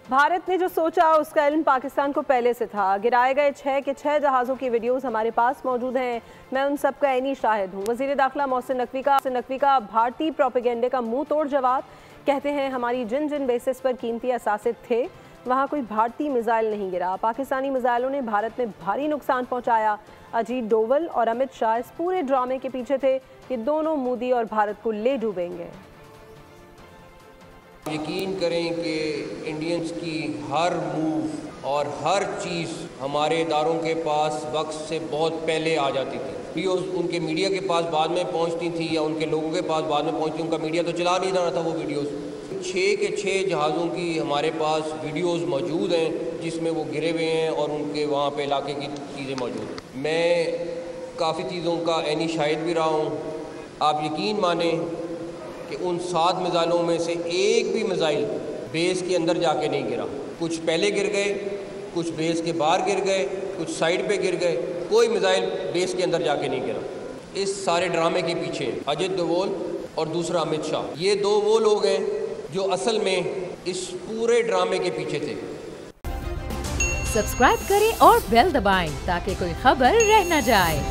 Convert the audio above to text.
भारत ने जो सोचा उसका इल्म पाकिस्तान को पहले से था। गिराए गए 6 के 6 जहाज़ों की वीडियोस हमारे पास मौजूद हैं। मैं उन सब का ऐनी शाहिद हूँ। वज़ीर दाखिला मोहसिन नकवी का भारतीय प्रोपेगेंडे का मुंह तोड़ जवाब। कहते हैं हमारी जिन जिन बेसिस पर कीमती असासे थे वहाँ कोई भारतीय मिसाइल नहीं गिरा। पाकिस्तानी मिसाइलों ने भारत में भारी नुकसान पहुँचाया। अजीत डोवल और अमित शाह इस पूरे ड्रामे के पीछे थे। ये दोनों मोदी और भारत को ले डूबेंगे। यकीन करें कि इंडियंस की हर मूव और हर चीज़ हमारे इदारों के पास वक्त से बहुत पहले आ जाती थी। वीडियोस उनके मीडिया के पास बाद में पहुंचती थी या उनके लोगों के पास बाद में पहुंचती। उनका मीडिया तो चला नहीं रहा था वो वीडियोस। 6 के 6 जहाज़ों की हमारे पास वीडियोस मौजूद हैं जिसमें वो गिरे हुए हैं और उनके वहाँ पे इलाके की चीज़ें मौजूद हैं। मैं काफ़ी चीज़ों का ऐनी शाहिद भी रहा हूँ। आप यकीन माने कि उन 7 मिसाइलों में से एक भी मिसाइल बेस के अंदर जाके नहीं गिरा। कुछ पहले गिर गए, कुछ बेस के बाहर गिर गए, कुछ साइड पे गिर गए। कोई मिसाइल बेस के अंदर जाके नहीं गिरा। इस सारे ड्रामे के पीछे अजित डोवल और दूसरा अमित शाह, ये 2 वो लोग हैं जो असल में इस पूरे ड्रामे के पीछे थे। सब्सक्राइब करें और बेल दबाएं ताकि कोई खबर रह न जाए।